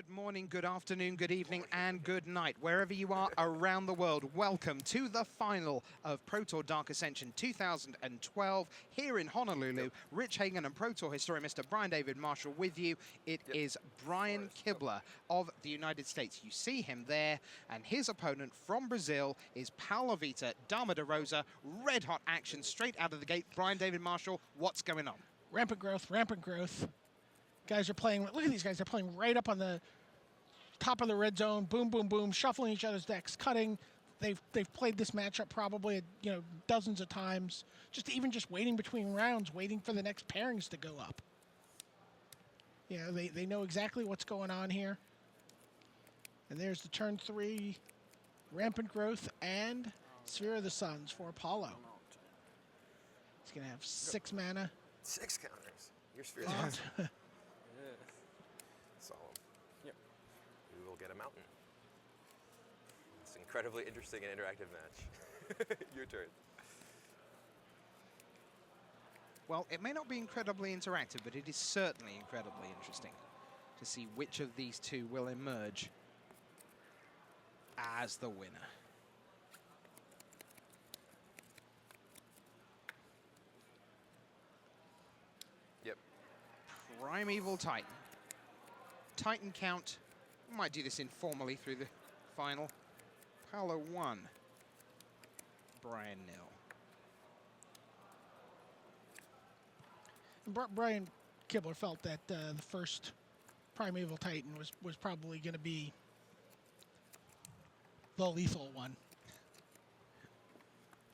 Good morning, good afternoon, good evening, and good night. Wherever you are around the world, welcome to the final of Pro Tour Dark Ascension 2012 here in Honolulu. Rich Hagan and Pro Tour historian Mr. Brian David Marshall with you. It is Brian Kibler of the United States. You see him there, and his opponent from Brazil is Paulo Vitor, Damo de Rosa. Red hot action straight out of the gate. Brian David Marshall, what's going on? Rampant growth, rampant growth. Guys are playing, look at these guys, they're playing right up on the top of the red zone, boom, boom, boom, shuffling each other's decks, cutting. They've played this matchup probably, dozens of times, just waiting between rounds, waiting for the next pairings to go up. They know exactly what's going on here. And there's the turn 3, rampant growth and Sphere of the Suns for Paulo. He's going to have 6 mana. 6 counters. Your Sphere of the Suns. Solemn. Yep. We will get a mountain. It's an incredibly interesting and interactive match. Your turn. Well, it may not be incredibly interactive, but it is certainly incredibly interesting to see which of these two will emerge as the winner. Yep. Primeval Titan. Titan count. We might do this informally through the final. Paulo 1. Brian 0. Brian Kibler felt that the first Primeval Titan was probably going to be the lethal one.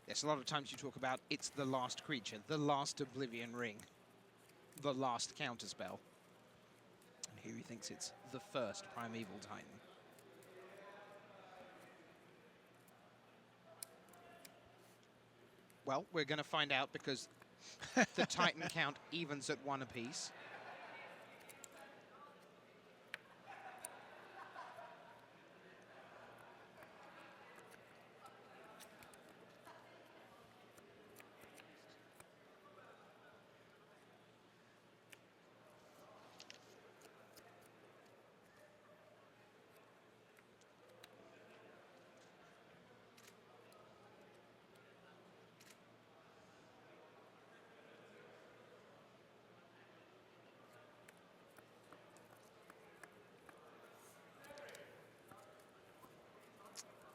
Yes, a lot of times you talk about it's the last creature, the last Oblivion Ring, the last counterspell. And here he thinks it's the first Primeval Titan. Well, we're going to find out because the Titan count evens at 1 apiece.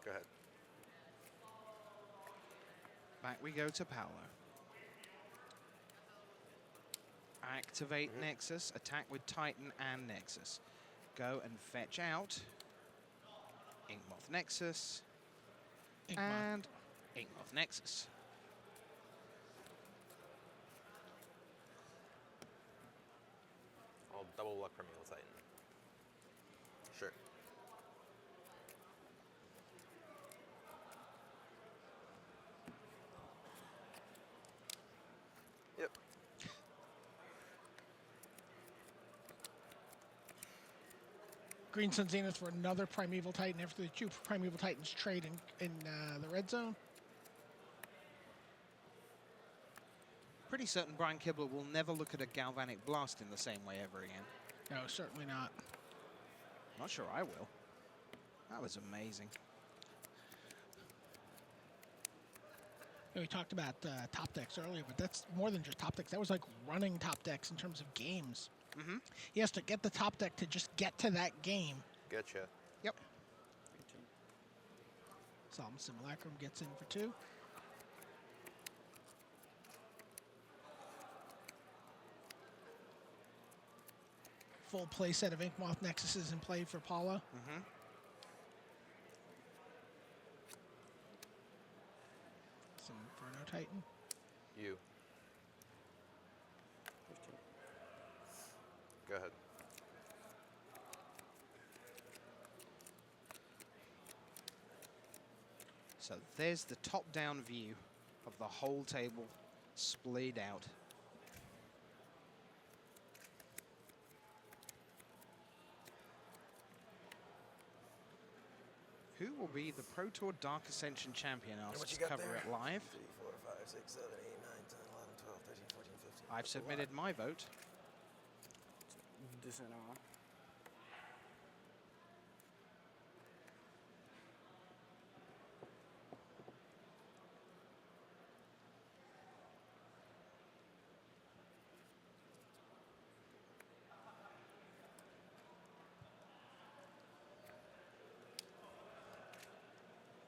Go ahead. Back we go to Paulo. Activate Nexus, attack with Titan and Nexus. Go and fetch out Inkmoth Nexus and Inkmoth Nexus. I'll double luck Primeval Titan. Sure. Yep. Green Sun Zenith for another Primeval Titan after the 2 Primeval Titans trade in the red zone. Pretty certain Brian Kibler will never look at a Galvanic Blast in the same way ever again. No, certainly not. Not sure I will. That was amazing. We talked about top decks earlier, but that's more than just top decks. That was like running top decks in terms of games. Mm-hmm. He has to get the top deck to just get to that game. Getcha. Yep. Solemn Simulacrum gets in for 2. Full play set of Inkmoth Nexuses in play for Paulo. Mm-hmm. Some Inferno Titan. You. Go ahead. So there's the top-down view of the whole table splayed out. Who will be the Pro Tour Dark Ascension champion? Asks Cover It Live. 3, 4, 5, 6, 7, 8, 9, 10, 11, 12, 13, 14, 15. I've submitted my vote.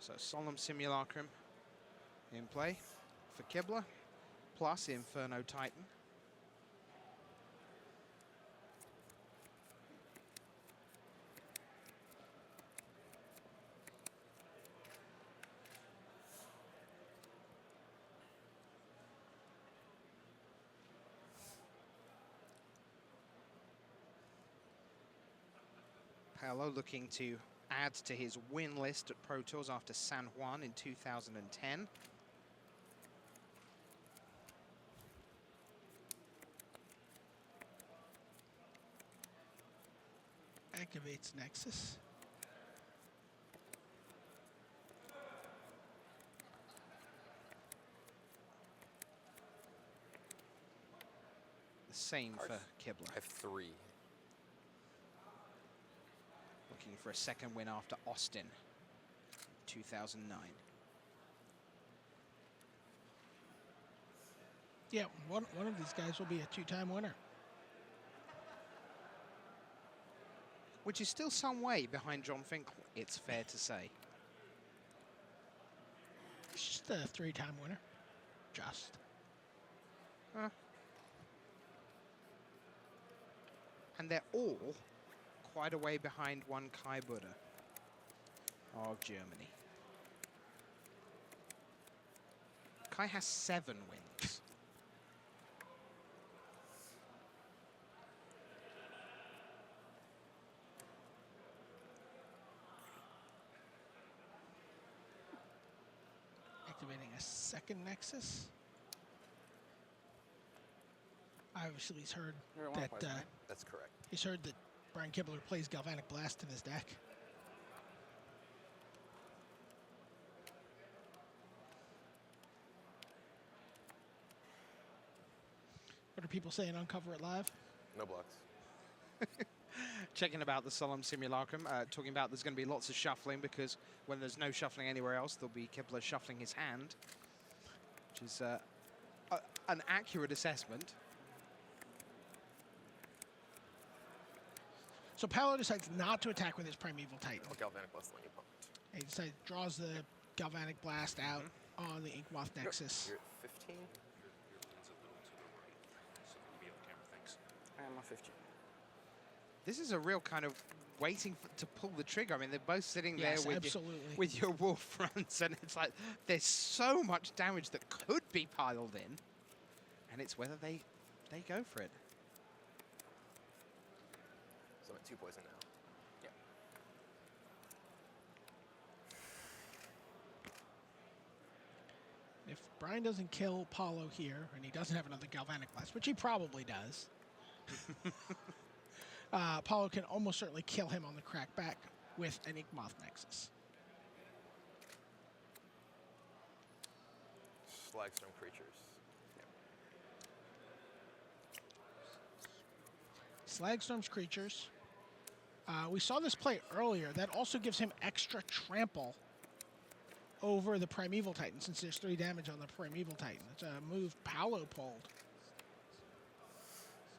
So Solemn Simulacrum in play for Kibler, plus Inferno Titan. Paulo looking to add to his win list at Pro Tours after San Juan in 2010. Activates Nexus. The same Cards. for Kibler. I have 3. Looking for a second win after Austin, 2009. Yeah, one of these guys will be a 2-time winner. Which is still some way behind John Finkel, it's fair to say. He's just a 3-time winner. Just. And they're all quite a way behind one KABLER of Germany. Kai has 7 wins. Activating a second Nexus. Obviously, he's heard that That's correct. he's heard that Brian Kibler plays Galvanic Blast in his deck. What are people saying on Cover It Live? No blocks. Checking about the Solemn Simulacrum, talking about there's going to be lots of shuffling because when there's no shuffling anywhere else, there'll be Kibler shuffling his hand, which is an accurate assessment. So Paulo decides not to attack with his Primeval Titan. I'll Galvanic Blast on you, pumped. He decides draws the Galvanic Blast out on the Inkmoth Nexus. You're at 15? I am on 15. This is a real kind of waiting to pull the trigger. I mean, they're both sitting there Yes, with absolutely. with your wolf fronts, and it's like there's so much damage that could be piled in, and it's whether they go for it. So I'm at 2 poison now. Yeah. If Brian doesn't kill Paulo here, and he doesn't have another Galvanic Blast, which he probably does, Paulo can almost certainly kill him on the crackback with an Inkmoth Nexus. Slagstorm creatures. Slagstorm's creatures. We saw this play earlier. That also gives him extra trample over the Primeval Titan, since there's 3 damage on the Primeval Titan. It's a move Paulo pulled.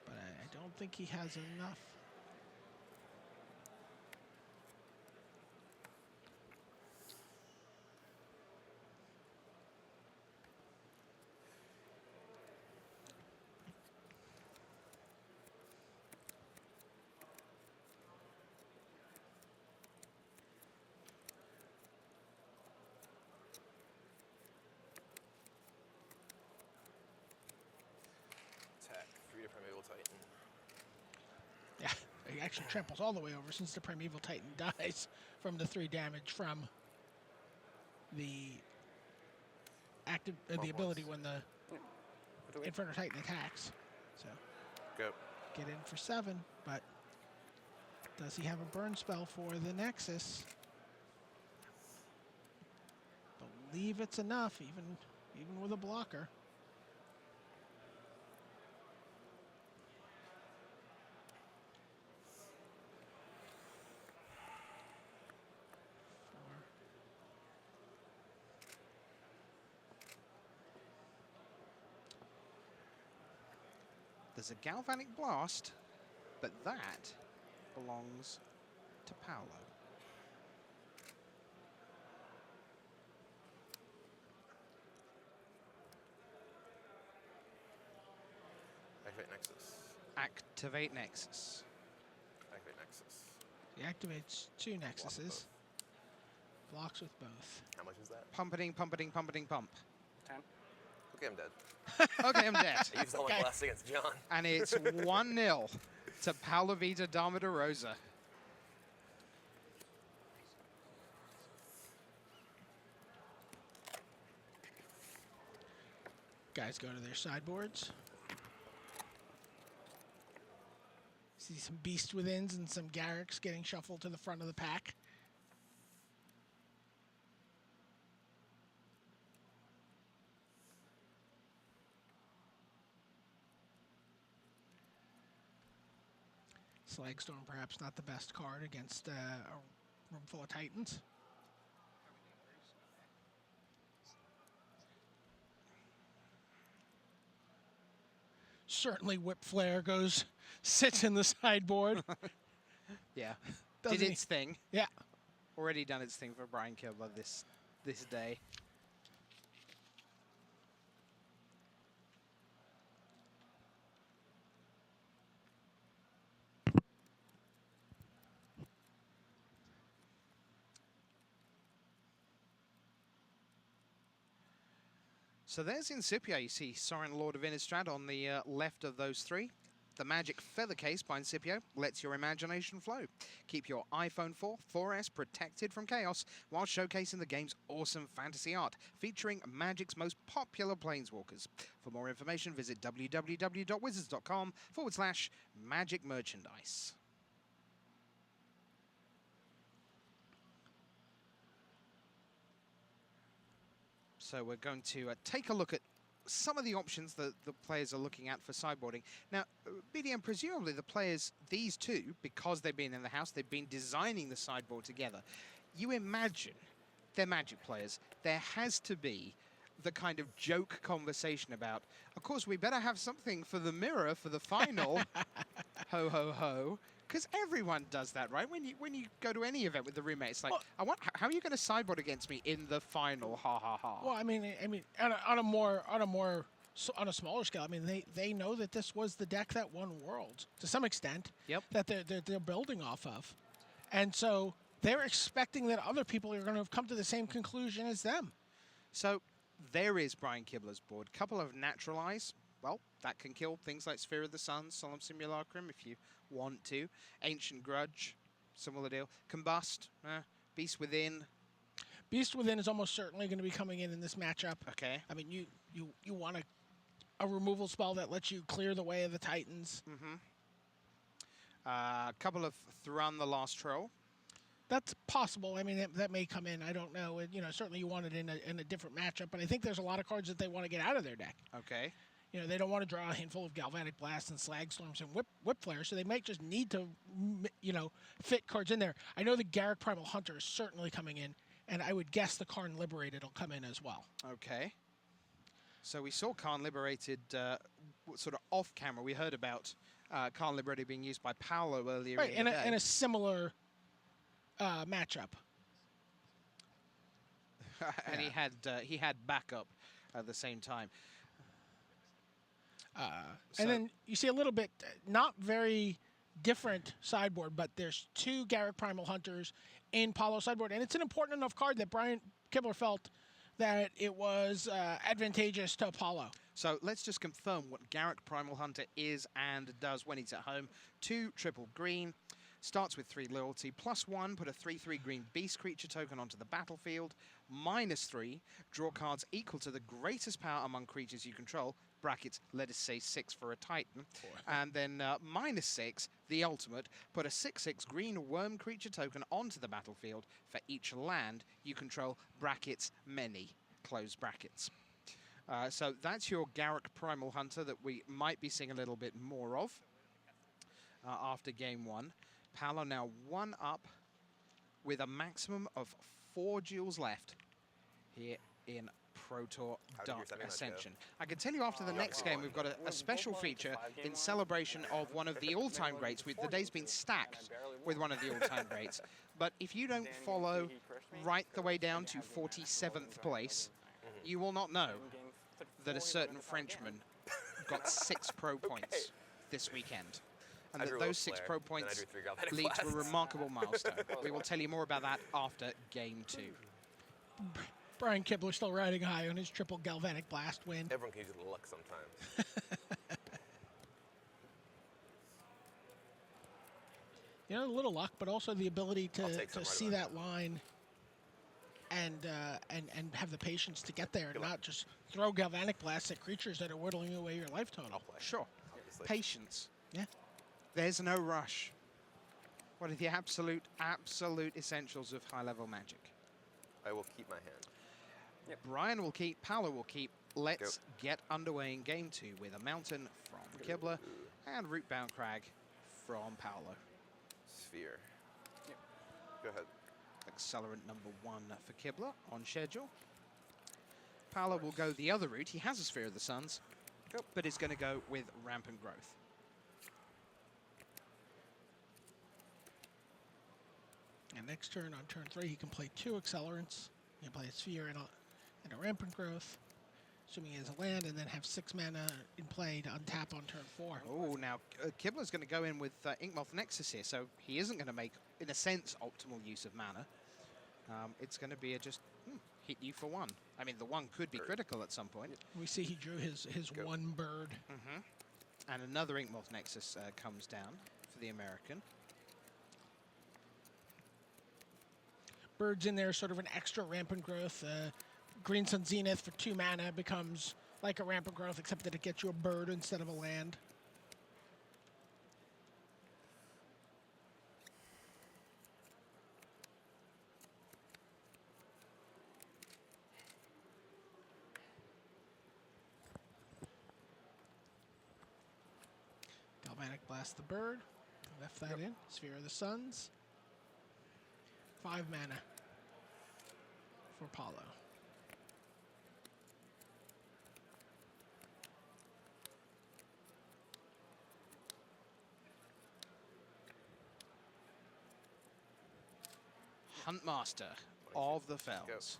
But I don't think he has enough. Attack. 3 to Primeval Titan. Yeah, he actually tramples all the way over since the Primeval Titan dies from the 3 damage from the active the ability when the What do we? Inferno Titan attacks. So Go. get in for 7, but does he have a burn spell for the Nexus? Believe it's enough, even with a blocker. There's a Galvanic Blast, but that belongs to Paulo. Activate Nexus. Activate Nexus. Activate Nexus. He activates 2 Nexuses. Blocks with both. How much is that? Pumpeting, pumpeting, pumpeting, pump. 10. Okay, I'm dead. Okay, I'm dead. I used all my blasts against John. And it's 1-0 to Paulo, Vitor, Damo, Rosa. Guys go to their sideboards. See some Beast Withins and some Garrux getting shuffled to the front of the pack. Slagstorm perhaps not the best card against a room full of Titans. Certainly Whip Flare sits in the sideboard. Yeah. Doesn't Did he? its thing. Yeah. Already done its thing for Brian Kibler this day. So there's Incipio. You see Sorin, Lord of Innistrad, on the left of those three. The Magic Feather Case by Incipio lets your imagination flow. Keep your iPhone 4, 4S protected from chaos while showcasing the game's awesome fantasy art, featuring Magic's most popular planeswalkers. For more information, visit www.wizards.com/Magic Merchandise. So we're going to take a look at some of the options that the players are looking at for sideboarding. Now, BDM, presumably the players, these two, because they've been in the house, they've been designing the sideboard together. You imagine they're Magic players. There has to be the kind of joke conversation about, of course, we better have something for the mirror for the final. Ho, ho, ho. Because everyone does that, right? When you go to any event with the roommate, it's like, well, how are you going to sideboard against me in the final? Ha ha ha. Well, I mean, on a smaller scale, I mean, they know that this was the deck that won Worlds to some extent. Yep. That they're building off of, and so they're expecting that other people are going to have come to the same conclusion as them. So there is Brian Kibler's board. Couple of Naturalize. Well, that can kill things like Sphere of the Sun, Solemn Simulacrum, if you want to. Ancient Grudge, similar deal. Combust, Beast Within. Beast Within is almost certainly going to be coming in this matchup. Okay. I mean, you want a removal spell that lets you clear the way of the Titans. Mm-hmm. A couple of Thrun the Last Troll. That's possible. I mean, that may come in. I don't know. Certainly you want it in a different matchup, but I think there's a lot of cards that they want to get out of their deck. Okay. They don't want to draw a handful of Galvanic Blasts and Slag Storms and Whip Flare, so they might just need to, fit cards in there. I know the Garruk Primal Hunter is certainly coming in, and I would guess the Karn Liberated will come in as well. Okay. So we saw Karn Liberated sort of off camera. We heard about Karn Liberated being used by Paulo earlier in the day. In a similar matchup. And he had backup at the same time. And then you see a little bit, not very different sideboard, but there's 2 Garruk Primal Hunters in Paulo's sideboard. And it's an important enough card that Brian Kibler felt that it was advantageous to Paulo. So let's just confirm what Garruk Primal Hunter is and does when he's at home. 2 triple green. Starts with 3 loyalty, +1, put a 3/3 green beast creature token onto the battlefield, -3, draw cards equal to the greatest power among creatures you control, brackets, let us say 6 for a Titan, and then -6, the ultimate, put a 6/6 green worm creature token onto the battlefield for each land you control, brackets, many, close brackets. So that's your Garruk Primal Hunter that we might be seeing a little bit more of after game 1. Paulo now 1 up with a maximum of 4 duels left here in Pro Tour Dark Ascension. I can tell you after the next game we've got a special feature in celebration of one of the all-time greats. The day's been stacked with one of the all-time greats. But if you don't follow right the way down to 47th place, you will not know that a certain Frenchman got 6 pro points this weekend. And I that drew a those 6 flare, pro then I points drew 3 galvanic lead to a blasts. remarkable milestone. We will tell you more about that after game 2. Brian Kibler still riding high on his triple galvanic blast win. Everyone can use a little luck sometimes. You know, a little luck, but also the ability I'll to take some right see about that line and have the patience to get there and not just throw galvanic blasts at creatures that are whittling away your life total. Sure. Obviously. Patience. Yeah. There's no rush. What are the absolute essentials of high-level Magic? I will keep my hand. Brian will keep, Paulo will keep. Let's get underway in game 2 with a mountain from Kibler and Rootbound Crag from Paulo. Sphere. Go ahead. Accelerant number 1 for Kibler on schedule. Paulo will go the other route. He has a Sphere of the Suns, but is going to go with Rampant Growth. And next turn, on turn 3, he can play 2 accelerants. He can play a Sphere and a Rampant Growth, assuming he has a land, and then have 6 mana in play to untap on turn 4. Oh, now Kibler's going to go in with Inkmoth Nexus here, so he isn't going to make, in a sense, optimal use of mana. It's going to be a just hit you for 1. I mean, the 1 could be critical at some point. We see he drew his 1 bird. And another Inkmoth Nexus comes down for the American. Bird's in there, sort of an extra Rampant Growth. Green Sun Zenith for 2 mana becomes like a Rampant Growth, except that it gets you a bird instead of a land. Galvanic Blast the bird. Left that in. Sphere of the Suns. 5 mana for Paulo. Huntmaster of the Fells.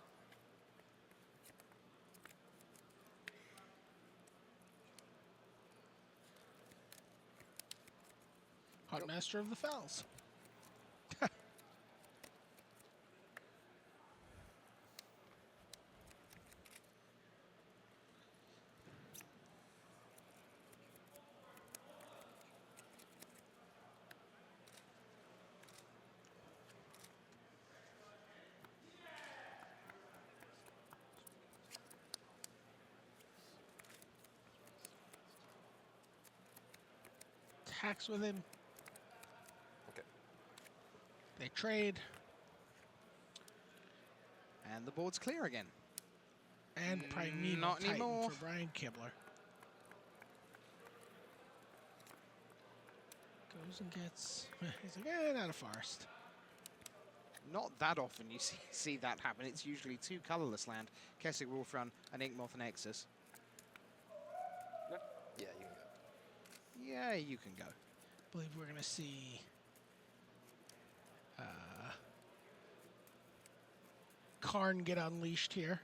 Huntmaster of the Fells. Attacks with him. Okay. They trade. And the board's clear again. And Primeval not Titan anymore. for Brian Kibler. Goes and gets... He's like, not a forest. Not that often you see that happen. It's usually 2 colorless land. Kessig Wolfrun and Inkmoth Nexus. Yeah, you can go. Yeah, you can go. I believe we're going to see... Karn get unleashed here.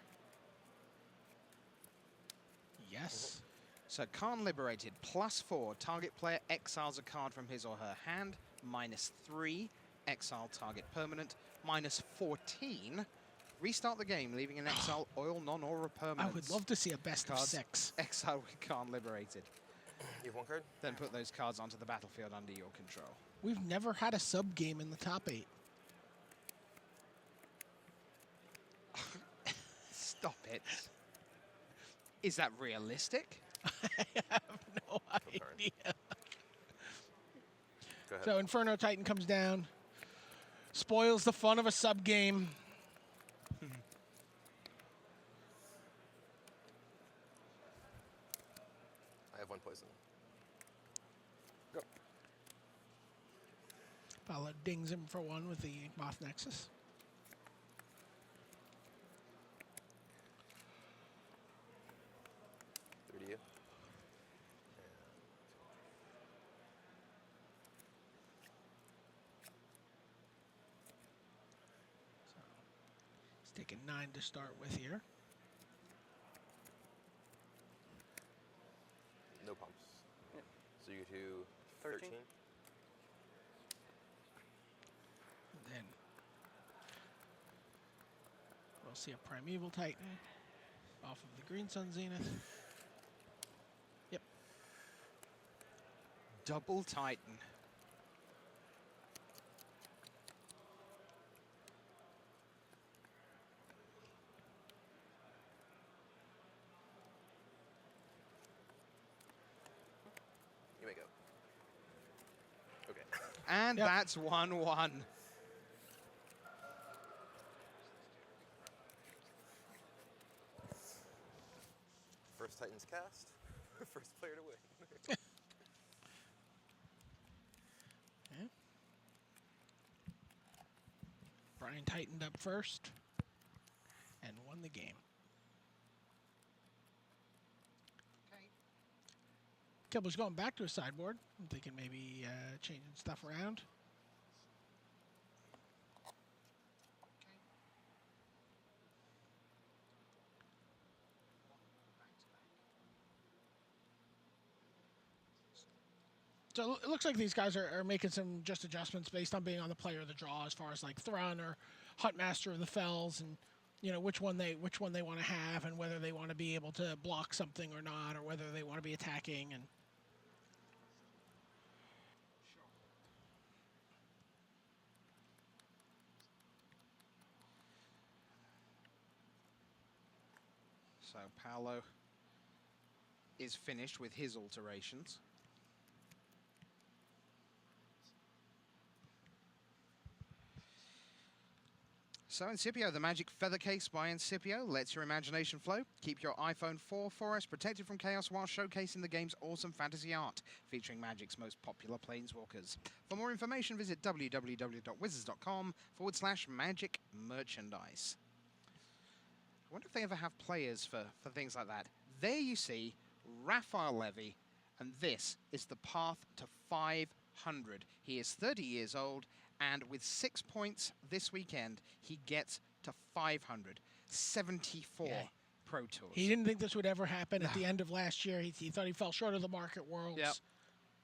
Yes. So Karn liberated, +4. Target player exiles a card from his or her hand. -3. Exile target permanent. -14. Restart the game, leaving in exile oil, non-aura permanents. I would love to see a best of Cards 6. Exile with Karn liberated. You have 1 card? Then put those cards onto the battlefield under your control. We've never had a sub game in the top 8. Stop it. Is that realistic? I have no idea. Go ahead. So Inferno Titan comes down, spoils the fun of a sub game. I have 1 poison. Go. Paulo dings him for 1 with the Moth Nexus. To you. He's taking 9 to start with here. No we'll see a Primeval Titan off of the Green Sun Zenith. Yep. Double Titan. You may go. Okay. And Yep. that's 1-1. First Titans cast. First player to win. Okay. Brian tightened up first and won the game. Kibler's going back to his sideboard. I'm thinking maybe changing stuff around. So it looks like these guys are making some just adjustments based on being on the player of the draw, as far as like Thrun or Huntmaster of the Fells, and you know which one they want to have, and whether they want to be able to block something or not, or whether they want to be attacking. And so Paulo is finished with his alterations. So Incipio, the magic feather case by Incipio lets your imagination flow. Keep your iPhone 4 4S protected from chaos while showcasing the game's awesome fantasy art, featuring Magic's most popular planeswalkers. For more information, visit www.wizards.com/magic merchandise. I wonder if they ever have players for things like that. There you see Raphael Levy, and this is the path to 500. He is 30 years old, and with 6 points this weekend, he gets to 500. 74 Yeah. Pro Tours. he didn't think this would ever happen at the end of last year. He thought he fell short of the Market Worlds. Yep.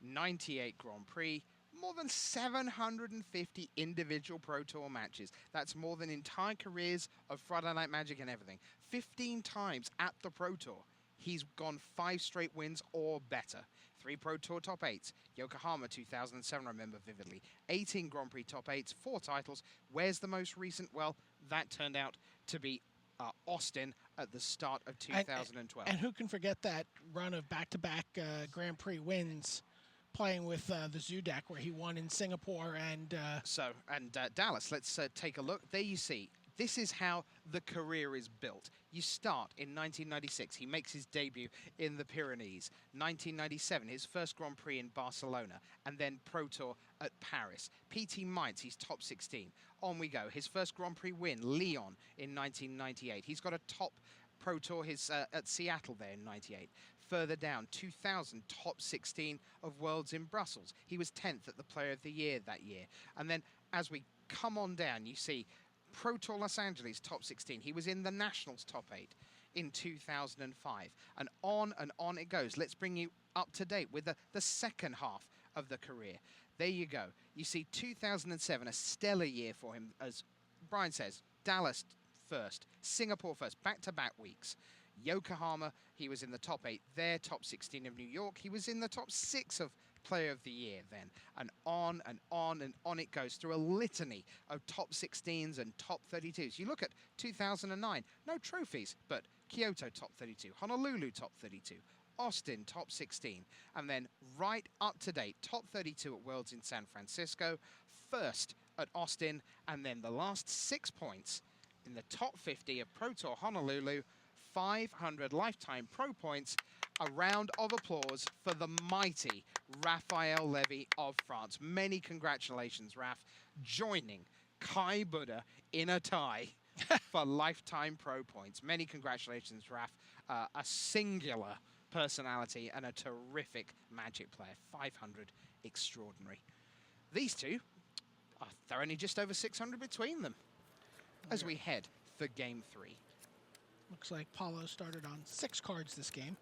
98 Grand Prix, more than 750 individual Pro Tour matches. That's more than entire careers of Friday Night Magic and everything. 15 times at the Pro Tour. He's gone 5 straight wins or better. 3 Pro Tour top 8s. Yokohama 2007, I remember vividly. 18 Grand Prix top 8s, 4 titles. Where's the most recent? Well, that turned out to be Austin at the start of 2012. And who can forget that run of back-to-back Grand Prix wins, playing with the Zoo deck, where he won in Singapore and... Dallas, let's take a look. There you see. This is how the career is built. You start in 1996. He makes his debut in the Pyrenees. 1997, his first Grand Prix in Barcelona, and then Pro Tour at Paris. PT Mainz, he's top 16. On we go. His first Grand Prix win, Lyon, in 1998. He's got a top Pro Tour at Seattle there in 98. Further down, 2000, top 16 of Worlds in Brussels. He was 10th at the Player of the Year that year. And then as we come on down, you see Pro Tour Los Angeles, top 16. He was in the Nationals top 8 in 2005. And on it goes. Let's bring you up to date with the second half of the career. There you go. You see 2007, a stellar year for him. As Brian says, Dallas first, Singapore first, back-to-back weeks. Yokohama, he was in the top 8 there, top 16 of New York. He was in the top 6 of Player of the Year then, and on and on and on it goes through a litany of top 16s and top 32s. You look at 2009, no trophies, but Kyoto top 32, Honolulu top 32, Austin top 16, and then right up to date, top 32 at Worlds in San Francisco, first at Austin, and then the last 6 points in the top 50 of Pro Tour Honolulu, 500 lifetime pro points. A round of applause for the mighty Raphael Levy of France. Many congratulations, Raf, joining Kai Buddha in a tie for lifetime pro points. Many congratulations, Raf. A singular personality and a terrific Magic player. 500, extraordinary. These two, they're only just over 600 between them as we head for Game 3. Looks like Paulo started on 6 cards this game.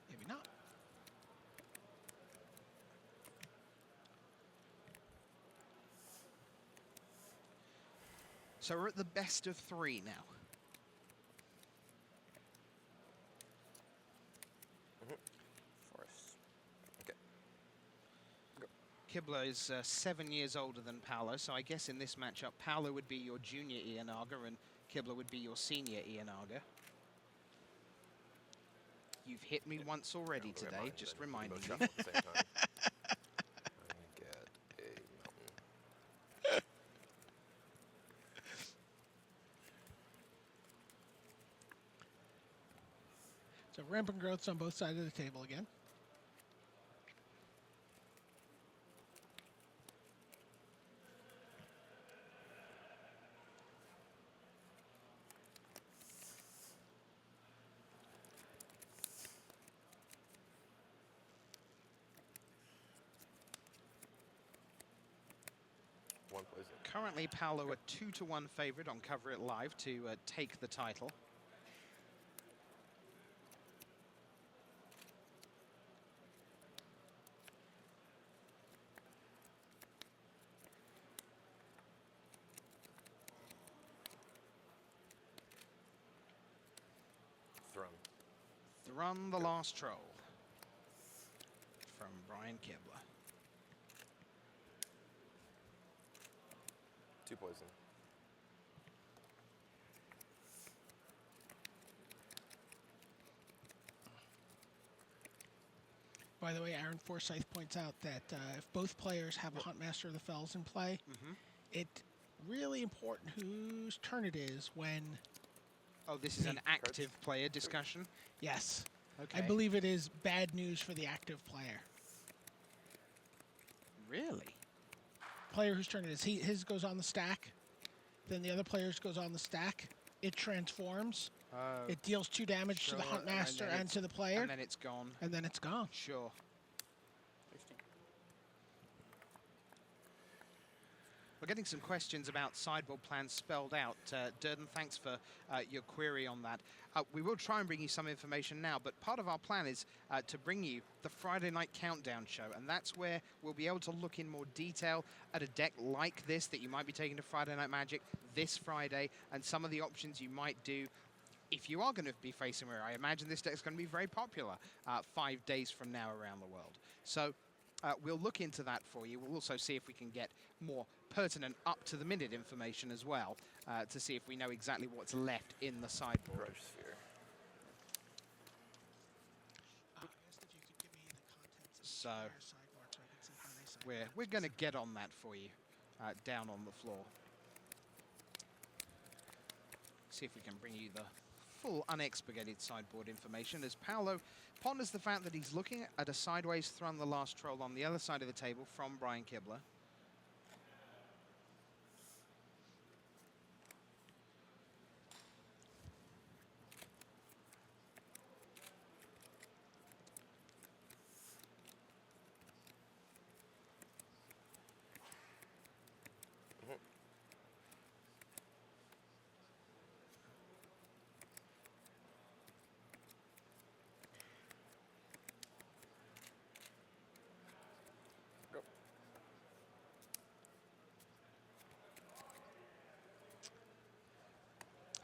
Maybe not. So we're at the best of 3 now. Forest. Okay. Go. Kibler is 7 years older than Paulo, so I guess in this matchup, Paulo would be your junior Ienaga and Kibler would be your senior Ienaga. You've hit me once already Yeah, today, mine, just then we can reminding both you. shuffle at the same time. And get a mountain. So rampant growths on both sides of the table again. One poison. Currently, Paulo a 2-1 favorite on Cover It Live to take the title. Thrum. Thrun the Last Troll from Brian Kibler. 2 poison. By the way, Aaron Forsyth points out that if both players have a Huntmaster of the Fells in play, it's really important whose turn it is when... Oh, this is an active player discussion? Yes. Okay. I believe it is bad news for the active player. Really? Player whose turn it is. His goes on the stack. Then the other player's goes on the stack. It transforms. It deals 2 damage to the Sure, Huntmaster then and to the player. And then it's gone. And then it's gone. Sure. We're getting some questions about sideboard plans spelled out. Durden, thanks for your query on that. We will try and bring you some information now, but part of our plan is to bring you the Friday Night Countdown show, and that's where we'll be able to look in more detail at a deck like this that you might be taking to Friday Night Magic this Friday, and some of the options you might do if you are going to be facing where I imagine this deck's going to be very popular 5 days from now around the world. So we'll look into that for you. We'll also see if we can get more pertinent, up-to-the-minute information as well to see if we know exactly what's left in the sideboard. Grudge Sphere. So we're going to get on that for you down on the floor. See if we can bring you the full unexpurgated sideboard information as Paulo ponders the fact that he's looking at a sideways Thrun the Last Troll on the other side of the table from Brian Kibler.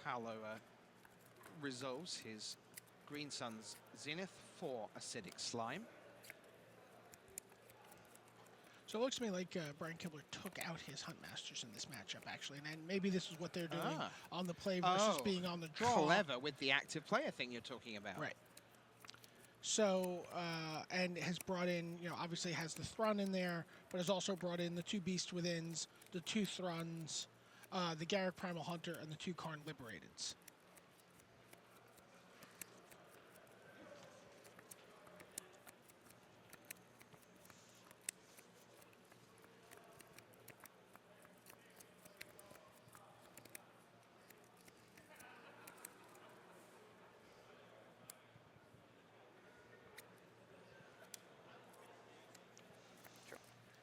Paulo resolves his Green Sun's Zenith for Acidic Slime. So it looks to me like Brian Kibler took out his Huntmasters in this matchup, actually. And and maybe this is what they're doing on the play versus being on the draw. Clever with the active player thing you're talking about. Right. So, and has brought in, obviously has the Thrun in there, but has also brought in the 2 Beast Withins, the 2 Thruns, the Garrick Primal Hunter, and the 2 Karn Liberateds.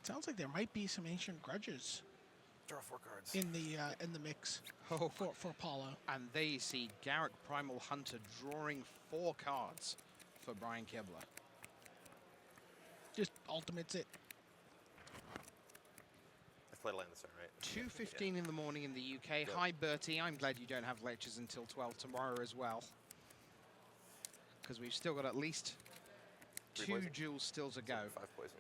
Sounds like there might be some ancient grudges Draw 4 cards. in the mix for Paulo. And there you see Garrick Primal Hunter drawing 4 cards for Brian Kibler. Just ultimates it. Flight land the center, right? 2:15 in the morning in the UK. Hi, Bertie. I'm glad you don't have lectures until 12 tomorrow as well. Because we've still got at least 3 2 poison? duels still to go. 5 poison.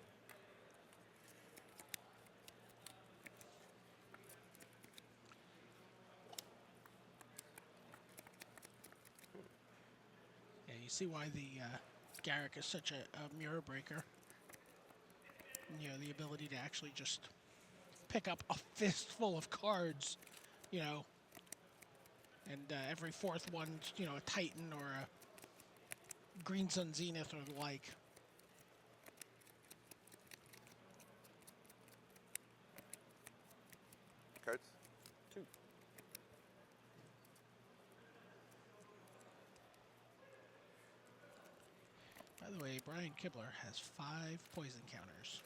Yeah, you see why the Garrick is such a mirror breaker. You know, the ability to actually just pick up a fistful of cards, you know, and every fourth one, you know, a Titan or a Green Sun Zenith or the like. Cards? 2. By the way, Brian Kibler has 5 poison counters.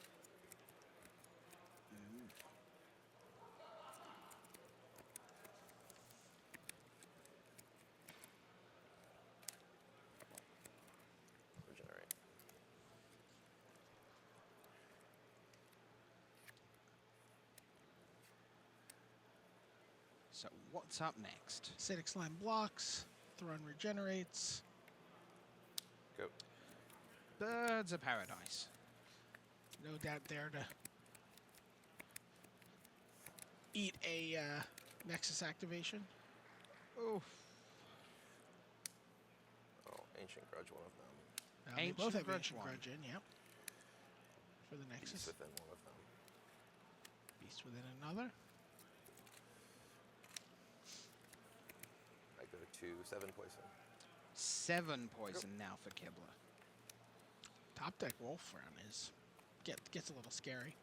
Regenerate. So what's up next? Acidic Slime blocks, Thrun regenerates. Go. Birds of Paradise. No doubt there to eat a Nexus activation. Oof. Oh, Ancient Grudge, one of them. They Ancient both have Grudge Ancient one. Grudge in, yep. For the Beast Nexus. within one of them. Beast within another. I go to 7 poison. 7 poison now for Kibler. Top deck Wolf Round is gets a little scary.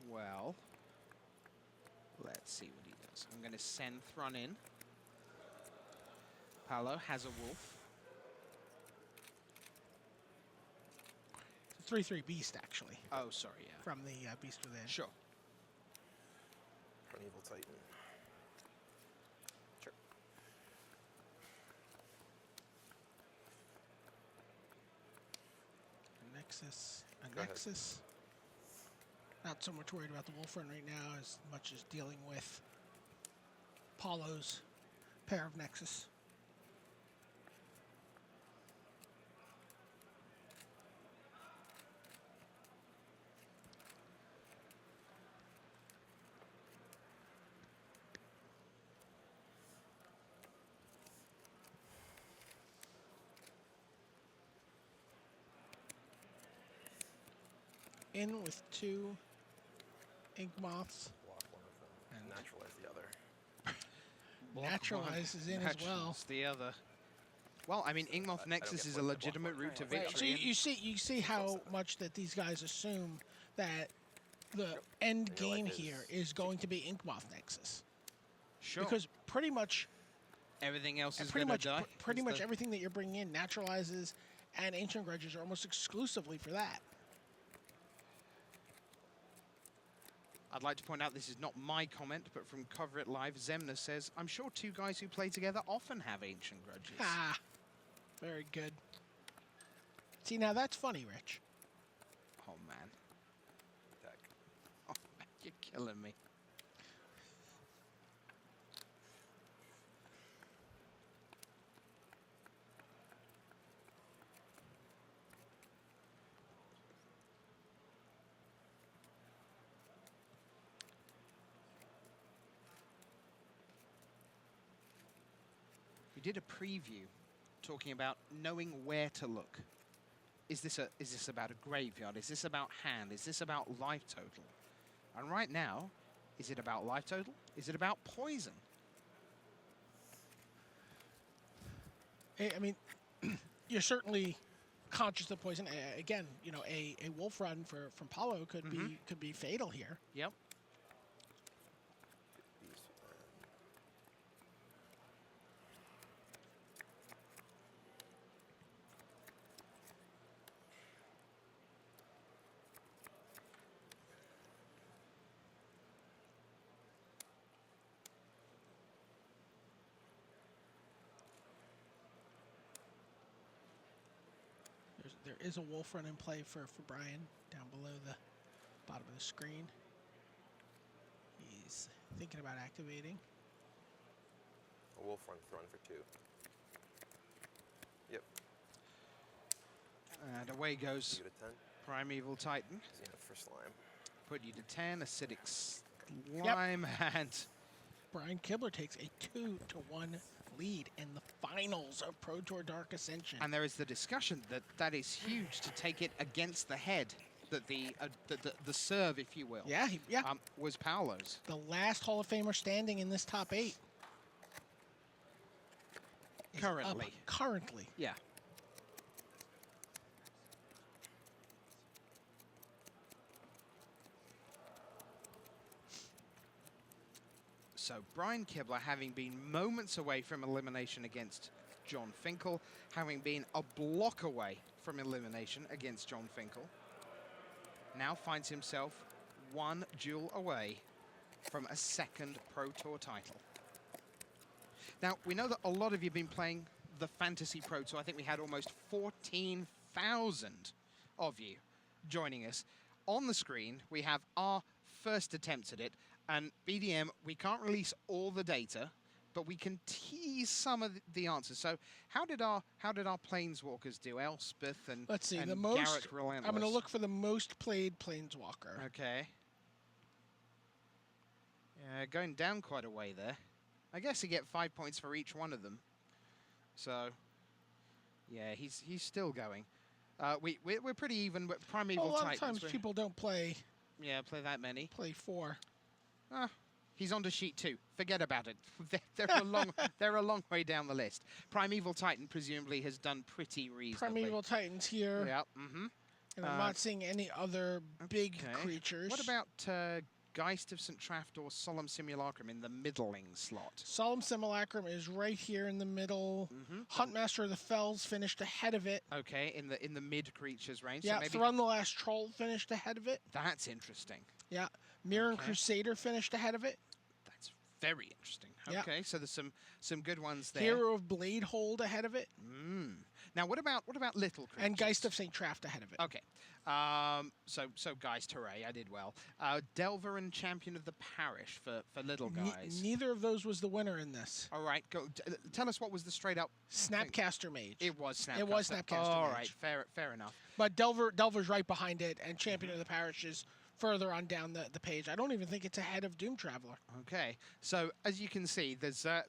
Well, let's see what he does. I'm going to send Thrun in. Paulo has a wolf. It's a 3/3 Beast actually, Oh, sorry, yeah. from the Beast Within. Sure. Primeval Titan. Sure. Nexus. A Go ahead. Nexus. Not so much worried about the Wolf Run right now as much as dealing with Paulo's pair of Nexus. In with 2 Ink Moths. Block one of them. And- Naturalize the other. Naturalize is in as well. Naturalize the other. Well, I mean, Ingmoth I don't Nexus get is a blocked. legitimate route to Right, Right, victory. so and- you see how much that these guys assume that the end And your life game is here is going to be Ink Moth Nexus. Sure. Because pretty much everything else is pretty going much to die. pretty Is much the- everything that you're bringing in naturalizes and Ancient Grudges are almost exclusively for that. I'd like to point out this is not my comment, but from Cover It Live, Zemna says, I'm sure 2 guys who play together often have ancient grudges. Ah, very good. See, now that's funny, Rich. Oh, man. Attack. Oh, man, you're killing me. We did a preview talking about knowing where to look. Is this about a graveyard? Is this about hand? Is this about life total? And right now, is it about life total? Is it about poison? I mean, you're certainly conscious of poison. Again, you know, a Wolf Run from Paulo could be fatal here. Yep. Beast within. There is a Wolf Run in play for Brian down below the Bottom of the screen. He's thinking about activating. A wolf run for 2. Yep. And away goes You get a 10. Primeval Titan. Zenith for slime. Put you to 10, acidic slime, and Brian Kibler takes a 2-1 lead in the finals of Pro Tour Dark Ascension. and there is the discussion that that is huge to take it against the head, that the serve, if you will, Yeah, was Paulo's. the last Hall of Famer standing in this top 8. is up Currently. Currently. Yeah. So Brian Kibler, having been moments away from elimination against John Finkel, having been a block away from elimination against John Finkel, now finds himself one duel away from a second Pro Tour title. Now, we know that a lot of you have been playing the Fantasy Pro Tour. I think we had almost 14,000 of you joining us. On the screen, we have our first attempts at it. And BDM, we can't release all the data, but we can tease some of the answers. So how did our planeswalkers do? Elspeth and Let's see, and the most. Garrett Relentless. I'm going to look for the most played planeswalker. Okay. Yeah, going down quite a way there. I guess you get 5 points for each one of them. So, yeah, he's still going. We're pretty even, but Primeval A lot Titans. of times people don't play play that many. 4. He's on to sheet 2. Forget about it. They're a long way down the list. Primeval Titan presumably has done pretty reasonably. Primeval Titans here. Yeah. Mm-hmm. And I'm not seeing any other big Okay. creatures. What about Geist of St. Traft or Solemn Simulacrum in the middling slot? Solemn Simulacrum is right here in the middle. Huntmaster of the Fells finished ahead of it. Okay, in the mid creatures range. Yeah, so maybe Thrun the Last Troll finished ahead of it. that's interesting. Yeah, Mirren Okay. Crusader finished ahead of it. That's very interesting. Yeah. Okay, so there's some good ones there. Hero of Bladehold ahead of it. Now what about little creatures? And Geist of St. Traft ahead of it. Okay. So Geist, hooray, I did well. Delver and Champion of the Parish for little guys. Neither of those was the winner in this. All right, go. Tell us what was the straight up. Snapcaster Mage. It was Snapcaster. It was Snapcaster All Mage. right, fair enough. But Delver's right behind it, and Champion of the Parish is further on down the page. I don't even think it's ahead of Doom Traveler. Okay, so as you can see, there's a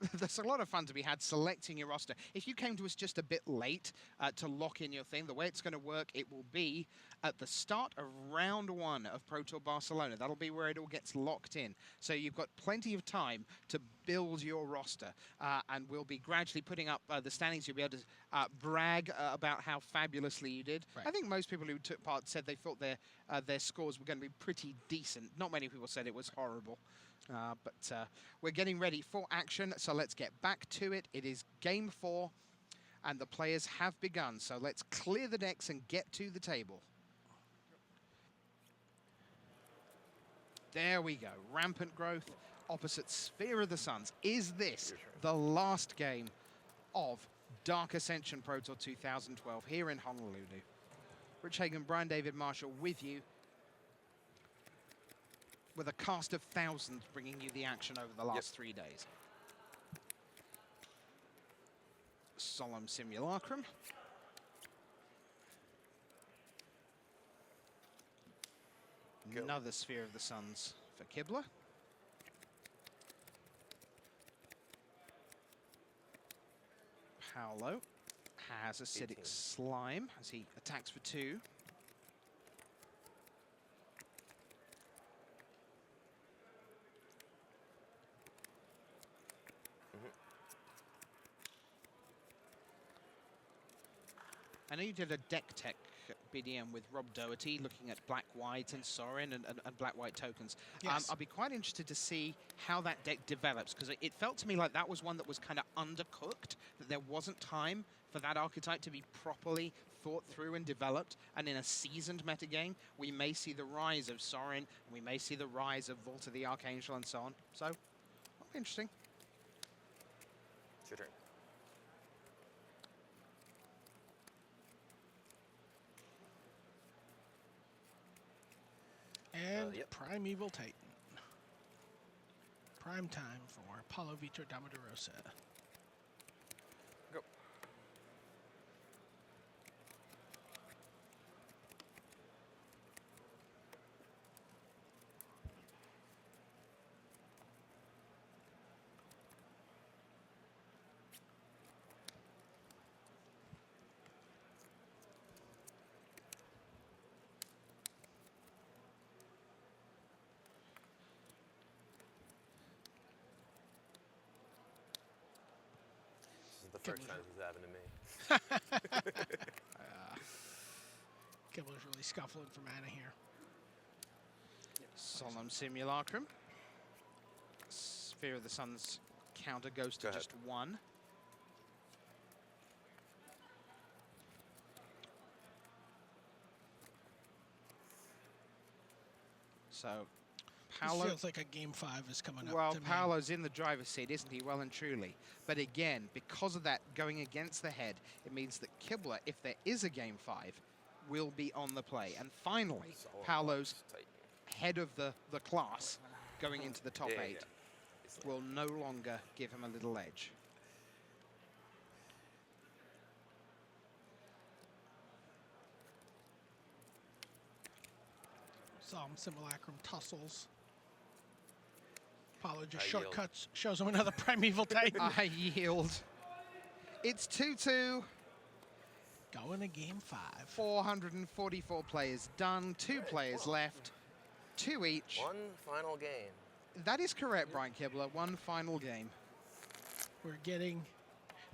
lot of fun to be had selecting your roster. If you came to us just a bit late to lock in your thing, the way it's going to work, it will be at the start of round 1 of Pro Tour Barcelona. That'll be where it all gets locked in. So you've got plenty of time to build your roster, and we'll be gradually putting up the standings. You'll be able to brag about how fabulously you did. Right. I think most people who took part said they thought their scores were going to be pretty decent. Not many people said it was horrible. But we're getting ready for action, so let's get back to it. It is game 4, and the players have begun. So let's clear the decks and get to the table. There we go. Rampant Growth, opposite Sphere of the Suns. Is this the last game of Dark Ascension Pro Tour 2012 here in Honolulu? Rich Hagan, Brian David Marshall with you, with a cast of thousands bringing you the action over the last 3 days. Solemn Simulacrum. Go. Another Sphere of the Suns for Kibler. Paulo has Acidic 18. Slime as he attacks for 2. I know you did a deck tech BDM with Rob Doherty, looking at black-white and Sorin and black-white tokens. Yes. I'll be quite interested to see how that deck develops, because it felt to me like that was one that was kind of undercooked, that there wasn't time for that archetype to be properly thought through and developed. And in a seasoned metagame, we may see the rise of Sorin, and we may see the rise of Volta the Archangel and so on. So, that'll be interesting. It's your turn. Primeval Titan. Prime time for Paulo, Vitor, Damo, Rosa. Go. The first time this has happened to me. Kibler's really scuffling for mana here. Solemn Simulacrum. Sphere of the Sun's counter goes to Go ahead. just 1. So, Paulo. Feels like a game 5 is coming up. Well, to me. Paulo's in the driver's seat, isn't he? Well and truly. But again, because of that going against the head, it means that Kibler, if there is a game 5, will be on the play. And finally, Solid Paulo's Titan. head of the class going into the top Yeah, 8 yeah. It's like- will no longer give him a little edge. Solemn Simulacrum tussles. Paulo just I shortcuts, shows him another Primeval Titan. I yield. It's 2-2. Going to game 5. 444 players done. 2 players left. 2 each. One final game. That is correct, Brian Kibler. 1 final game. We're getting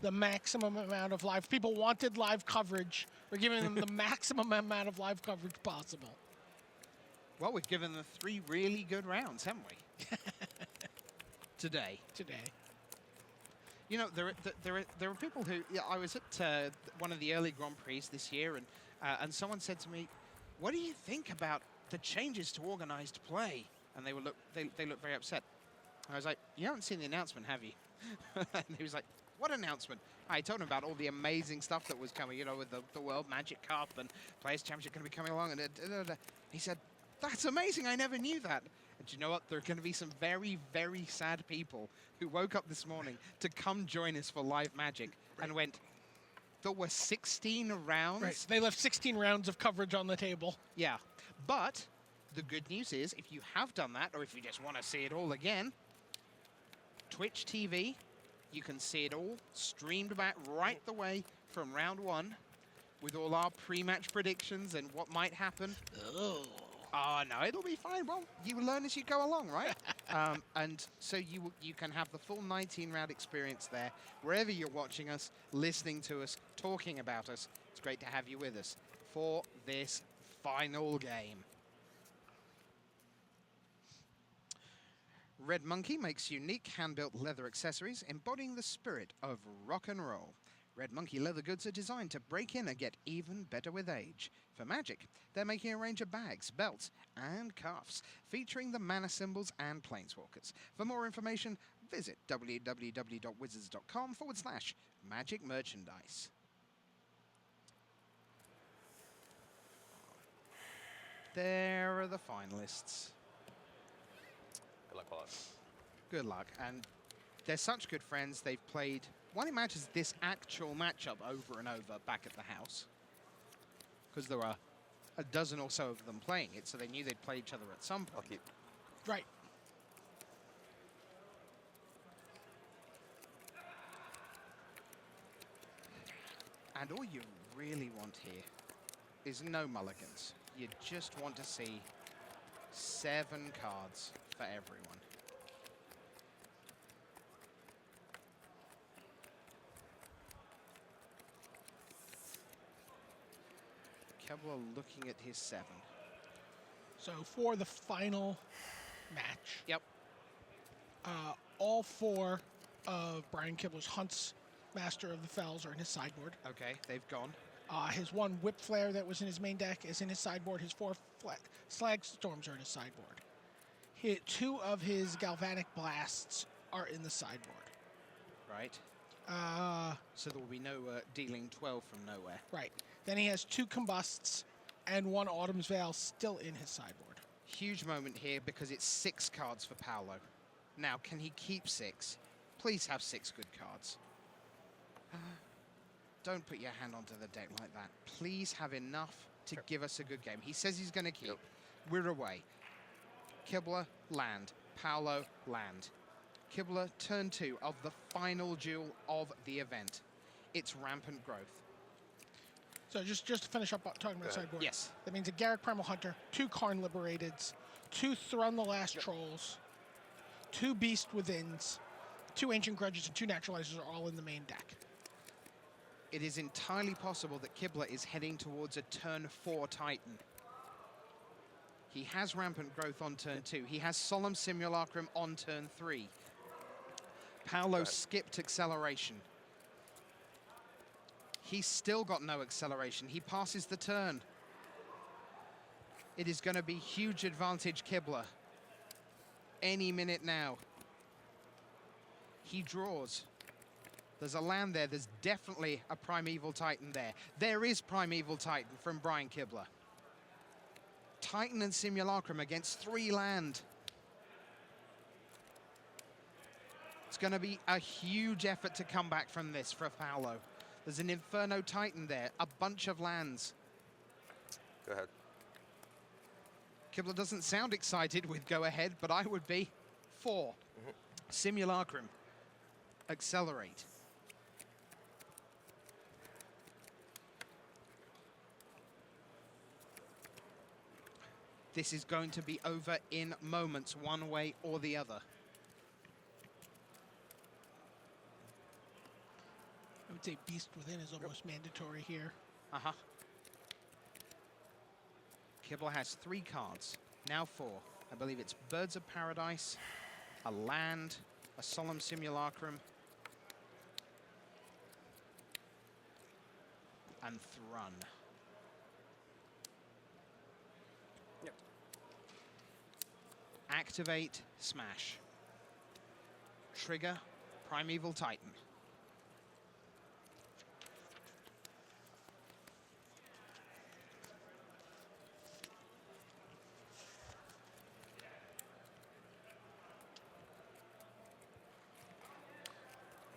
the maximum amount of live. People wanted live coverage. We're giving them the maximum amount of live coverage possible. Well, we've given them 3 really good rounds, haven't we? Today. You know, there are people who. Yeah, I was at one of the early Grand Prix this year, and someone said to me, "What do you think about the changes to organized play?" And they looked very upset. I was like, "You haven't seen the announcement, have you?" And he was like, "What announcement?" I told him about all the amazing stuff that was coming. You know, with the World Magic Cup and Players Championship going to be coming along, and he said, "That's amazing. I never knew that." And you know what? There are going to be some very, very sad people who woke up this morning to come join us for live Magic and went, there were 16 rounds. Right. They left 16 rounds of coverage on the table. Yeah. But the good news is, if you have done that, or if you just want to see it all again, Twitch TV, you can see it all streamed back right the way from round 1 with all our pre-match predictions and what might happen. Oh. Oh, no, it'll be fine. Well, you learn as you go along, right? And so you can have the full 19-round experience there, wherever you're watching us, listening to us, talking about us. It's great to have you with us for this final game. Red Monkey makes unique hand-built leather accessories embodying the spirit of rock and roll. Red Monkey leather goods are designed to break in and get even better with age. For Magic, they're making a range of bags, belts, and cuffs featuring the mana symbols and planeswalkers. For more information, visit www.wizards.com/Magic Merchandise. There are the finalists. Good luck, Paulo. Good luck. And they're such good friends. They've played, one imagines this actual matchup over and over back at the house. Because there were a dozen or so of them playing it, so they knew they'd play each other at some I'll point. keep. Right. And all you really want here is no mulligans. You just want to see 7 cards for everyone. Kibler looking at his 7. So for the final match, Yep. all 4 of Brian Kibler's Hunts, Master of the Fells, are in his sideboard. Okay, they've gone. His 1 Whip Flare that was in his main deck is in his sideboard. His 4 Slag Storms are in his sideboard. 2 of his Galvanic Blasts are in the sideboard. Right. So there will be no dealing 12 from nowhere. Right. Then he has 2 Combusts and 1 Autumn's Veil still in his sideboard. Huge moment here because it's 6 cards for Paulo. Now, can he keep 6? Please have 6 good cards. Don't put your hand onto the deck like that. Please have enough to give us a good game. He says he's going to keep. We're away. Kibler, land. Paulo, land. Kibler, turn 2 of the final duel of the event. It's rampant growth. So just to finish up talking about sideboard. Yes. That means a Garrick Primal Hunter, 2 Karn Liberateds, 2 Thrun the Last Trolls, 2 Beast Withins, 2 Ancient Grudges, and 2 Naturalizers are all in the main deck. It is entirely possible that Kibler is heading towards a turn 4 Titan. He has rampant growth on turn 2. He has Solemn Simulacrum on turn 3. Paulo skipped acceleration. He's still got no acceleration. He passes the turn. It is going to be huge advantage Kibler. Any minute now. He draws. There's a land there. There's definitely a Primeval Titan there. There is Primeval Titan from Brian Kibler. Titan and Simulacrum against 3 land. It's going to be a huge effort to come back from this for Paulo. There's an Inferno Titan there, a bunch of lands. Go ahead. Kibler doesn't sound excited with go ahead, but I would be. 4. Simulacrum. Accelerate. This is going to be over in moments, one way or the other. I would say Beast Within is almost mandatory here. Kibler has 3 cards, now 4. I believe it's Birds of Paradise, a land, a Solemn Simulacrum, and Thrun. Activate, smash. Trigger, Primeval Titan.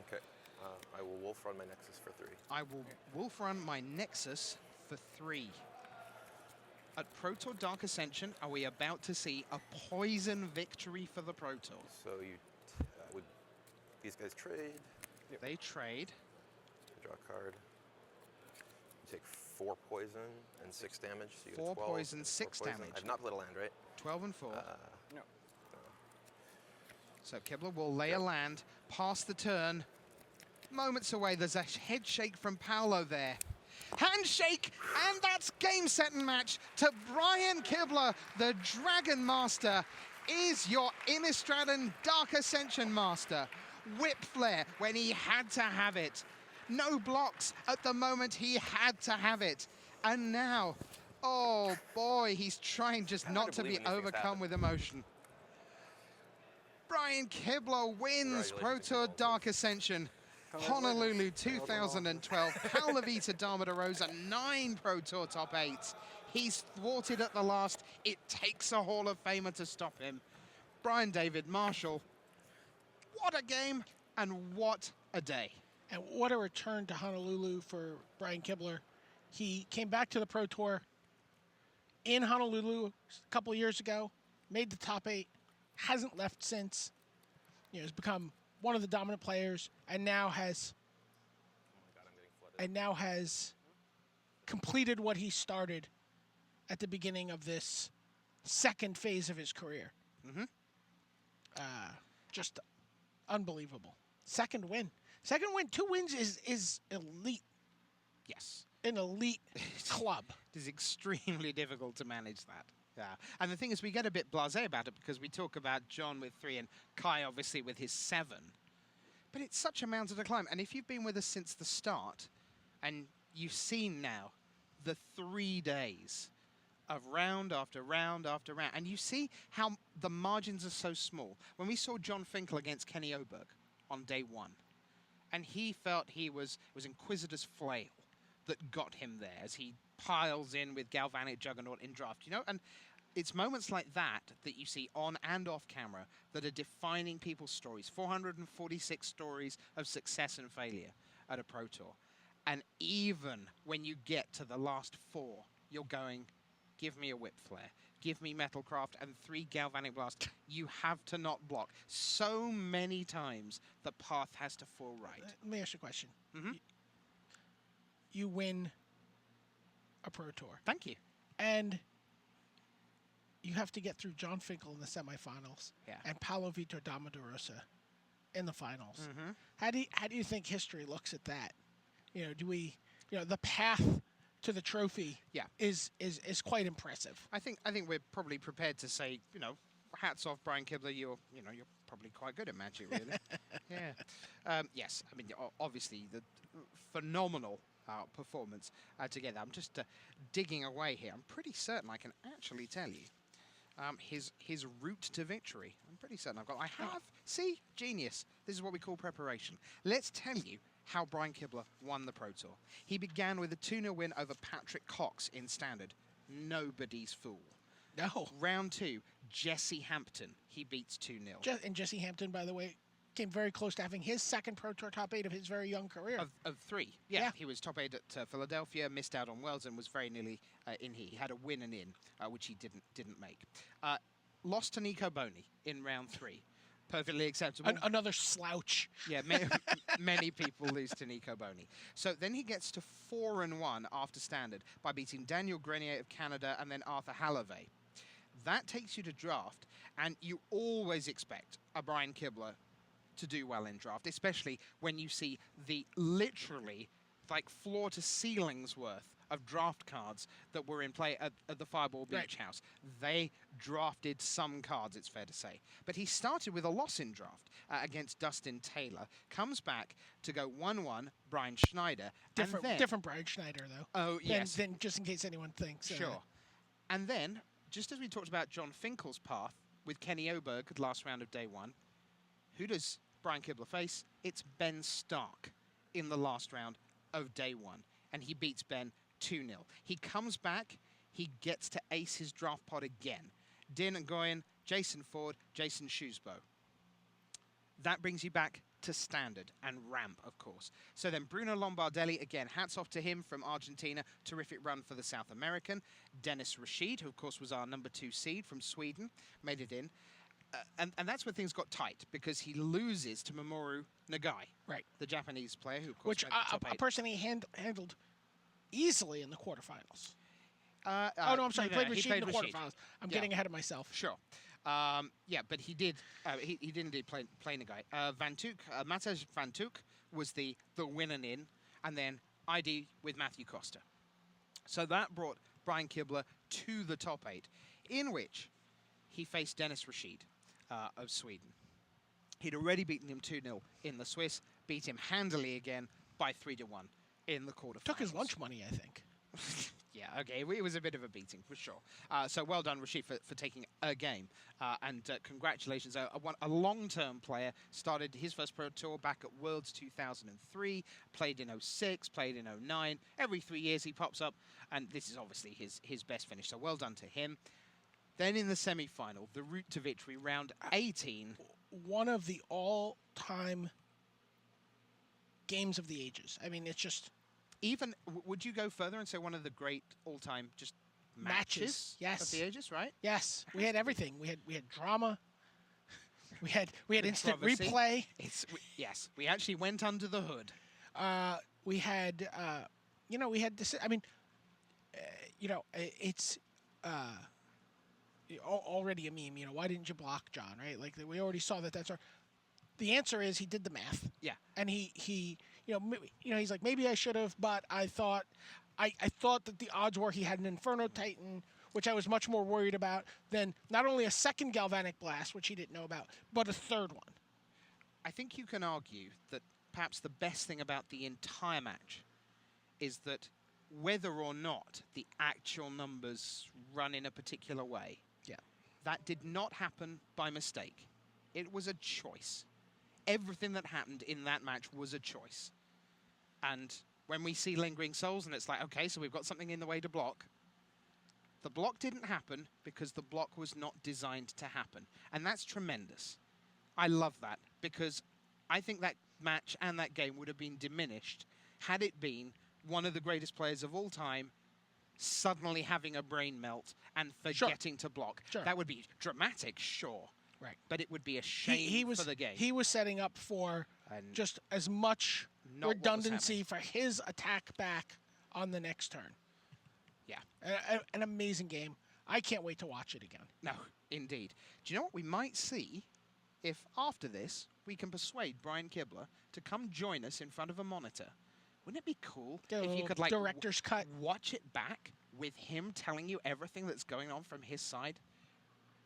Okay, I will Wolf Run my Nexus for 3. I will Wolf Run my Nexus for 3. At Pro Tour Dark Ascension, are we about to see a poison victory for the Pro Tour? So you would these guys trade? They trade. Draw a card. You take 4 poison and 6 damage. So you 4 get 12. poison, 6 poison. damage. I've not played a land, right? 12 and 4. No. So Kibler will lay a land, pass the turn. Moments away, there's a head shake from Paulo there. Handshake, and that's game, set, and match to Brian Kibler. The Dragon Master is your Innistrad Dark Ascension Master. Whip Flare when he had to have it. No blocks at the moment he had to have it. And now, oh boy, he's trying just not to be overcome with emotion. Brian Kibler wins Pro Tour Dark Ascension. Honolulu 2012, Paulo, Vitor, Damo, Rosa, 9 Pro Tour top 8s. He's thwarted at the last. It takes a Hall of Famer to stop him. Brian David Marshall, what a game and what a day. And what a return to Honolulu for Brian Kibler. He came back to the Pro Tour in Honolulu a couple of years ago, made the top 8, hasn't left since. You know, has become one of the dominant players, and now has completed what he started at the beginning of this second phase of his career. Just unbelievable. Second win. 2 wins is elite. Yes. An elite club. It is extremely difficult to manage that. Yeah. And the thing is, we get a bit blasé about it because we talk about John with 3 and Kai obviously with his 7. But it's such a mountain to climb. And if you've been with us since the start, and you've seen now the 3 days of round after round after round, and you see how the margins are so small. When we saw John Finkel against Kenny Oberg on day 1, and he felt it was Inquisitor's Flail that got him there as he piles in with Galvanic Juggernaut in draft, you know? And it's moments like that that you see on and off camera that are defining people's stories. 446 stories of success and failure at a Pro Tour. And even when you get to the last 4, you're going, give me a whip flare, give me Metalcraft and 3 Galvanic Blast. You have to not block. So many times the path has to fall right. Let me ask you a question. Mm-hmm. You win a Pro Tour. Thank you. And you have to get through John Finkel in the semifinals and Paulo, Vitor, Damo, Rosa in the finals. Mm-hmm. How do you think history looks at that? You know, do we, you know, the path to the trophy is quite impressive. I think we're probably prepared to say, you know, hats off, Brian Kibler. You're probably quite good at Magic, really. Yeah. Yes. I mean, obviously the phenomenal performance together. I'm just digging away here. I'm pretty certain I can actually tell you his route to victory. I'm pretty certain I have. See, genius. This is what we call preparation. Let's tell you how Brian Kibler won the Pro Tour. He began with a 2-0 win over Patrick Cox in Standard. Nobody's fool. No. Round 2, Jesse Hampton. He beats 2-0. And Jesse Hampton, by the way, came very close to having his second Pro Tour top 8 of his very young career. Of 3. Yeah. He was top 8 at Philadelphia, missed out on Worlds, and was very nearly in here. He had a win and in, which he didn't make. Lost to Nico Boni in round 3. Perfectly acceptable. Another slouch. Yeah, many people lose to Nico Boni. So then he gets to 4-1 after Standard by beating Daniel Grenier of Canada and then Arthur Halavey. That takes you to draft, and you always expect a Brian Kibler to do well in draft, especially when you see the literally like floor to ceilings worth of draft cards that were in play at the Fireball Beach House. They drafted some cards, it's fair to say. But he started with a loss in draft against Dustin Taylor, comes back to go 1-1, Brian Schneider. Different Brian Schneider, though. Oh, yes. Then just in case anyone thinks. Sure. And then, just as we talked about John Finkel's path with Kenny Oberg at last round of day 1, who does Brian Kibler face? It's Ben Stark in the last round of day 1. And he beats Ben 2-0. He comes back, he gets to ace his draft pod again. Din Nguyen, Jason Ford, Jason Shoesbow. That brings you back to Standard and Ramp, of course. So then Bruno Lombardelli, again, hats off to him from Argentina. Terrific run for the South American. Dennis Rashid, who of course was our number 2 seed from Sweden, made it in. And that's where things got tight, because he loses to Mamoru Nagai, the Japanese player, who of course which a person he handled easily in the quarterfinals. Oh, no, I'm sorry. He played Rashid in the quarterfinals. I'm getting ahead of myself. Sure. Yeah, but he did. He did indeed play Nagai. Matej Vantuk was the win and in, and then ID with Matthew Costa. So that brought Brian Kibler to the top 8, in which he faced Dennis Rashid of Sweden. He'd already beaten him 2-0 in the Swiss, beat him handily again by 3-1 in the quarterfinals. Took his lunch money, I think. Yeah, okay, it was a bit of a beating, for sure. So well done, Rashid, for taking a game. And congratulations. A long-term player, started his first Pro Tour back at Worlds 2003, played in 06, played in 09. Every 3 years he pops up, and this is obviously his best finish, so well done to him. Then in the semi-final, the route to victory, round 18. One of the all-time games of the ages. I mean, it's just... Even, would you go further and say one of the great all-time just matches yes. of the ages, right? Yes, we had everything. We had drama. We had instant replay. Yes, we actually went under the hood. We had, we had this. I mean, it's already a meme. Why didn't you block John? Right? Like we already saw that. That's our. The answer is he did the math. Yeah, and he he's like, maybe I should have, but I thought that the odds were he had an Inferno Titan, which I was much more worried about than not only a second Galvanic Blast, which he didn't know about, but a third one. I think you can argue that perhaps the best thing about the entire match is that whether or not the actual numbers run in a particular way, that did not happen by mistake. It was a choice. Everything that happened in that match was a choice. And when we see Lingering Souls and it's like, okay, so we've got something in the way to block, The block didn't happen because the block was not designed to happen. And that's tremendous. I love that because I think that match and that game would have been diminished had it been one of the greatest players of all time suddenly having a brain melt and forgetting to block. Sure. That would be dramatic, sure. Right. But it would be a shame for the game. He was setting up for And just as much not what was redundancy for his attack back on the next turn. Yeah. An amazing game. I can't wait to watch it again. No, indeed. Do you know what we might see if after this we can persuade Brian Kibler to come join us in front of a monitor? Wouldn't it be cool Get a if you little could like director's cut. watch it back with him telling you everything that's going on from his side?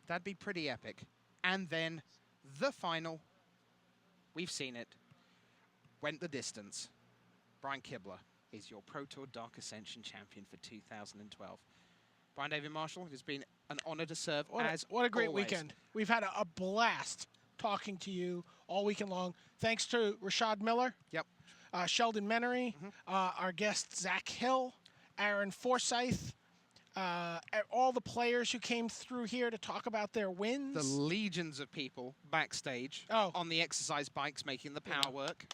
That'd be pretty epic. And then the final, we've seen it, went the distance. Brian Kibler is your Pro Tour Dark Ascension champion for 2012. Brian David Marshall, it has been an honor to serve What a great always. weekend. We've had a blast talking to you all weekend long. Thanks to Rashad Miller. Yep. Sheldon Menery, our guest Zach Hill, Aaron Forsyth, all the players who came through here to talk about their wins. The legions of people backstage on the exercise bikes making the power work.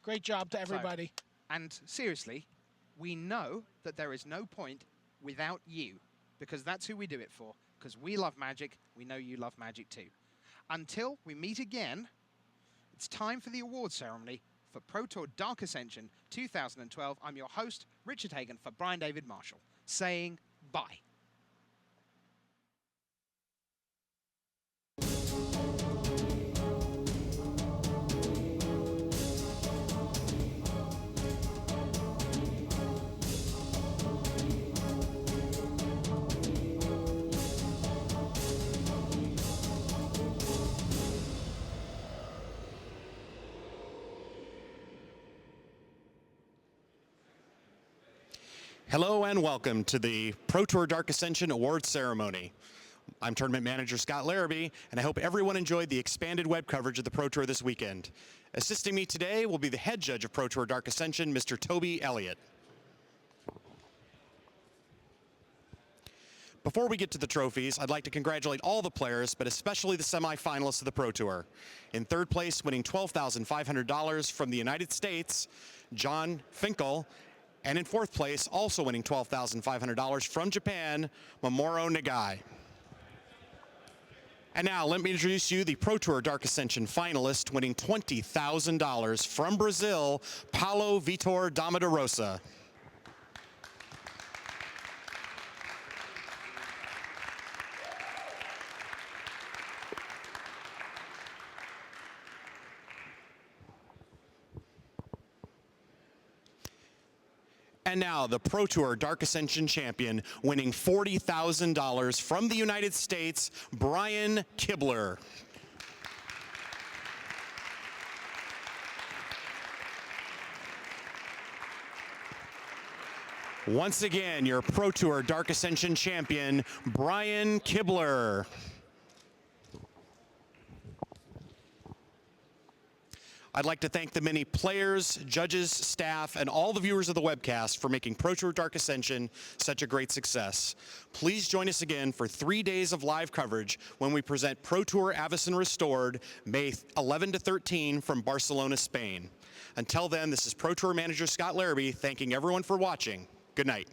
Great job to everybody. And seriously, we know that there is no point without you, because that's who we do it for, because we love Magic. We know you love Magic too. Until we meet again, it's time for the award ceremony for Pro Tour Dark Ascension 2012. I'm your host, Richard Hagan, for Brian David Marshall, saying bye. Hello and welcome to the Pro Tour Dark Ascension Awards Ceremony. I'm Tournament Manager Scott Larrabee, and I hope everyone enjoyed the expanded web coverage of the Pro Tour this weekend. Assisting me today will be the head judge of Pro Tour Dark Ascension, Mr. Toby Elliott. Before we get to the trophies, I'd like to congratulate all the players, but especially the semifinalists of the Pro Tour. In third place, winning $12,500 from the United States, John Finkel. And in fourth place, also winning $12,500 from Japan, Mamoru Nagai. And now let me introduce you the Pro Tour Dark Ascension finalist, winning $20,000 from Brazil, Paulo Vitor Damo de Rosa. And now the Pro Tour Dark Ascension champion, winning $40,000 from the United States, Brian Kibler. Once again, your Pro Tour Dark Ascension champion, Brian Kibler. I'd like to thank the many players, judges, staff, and all the viewers of the webcast for making Pro Tour Dark Ascension such a great success. Please join us again for 3 days of live coverage when we present Pro Tour Avicen Restored, May 11 to 13 from Barcelona, Spain. Until then, this is Pro Tour Manager Scott Larrabee thanking everyone for watching. Good night.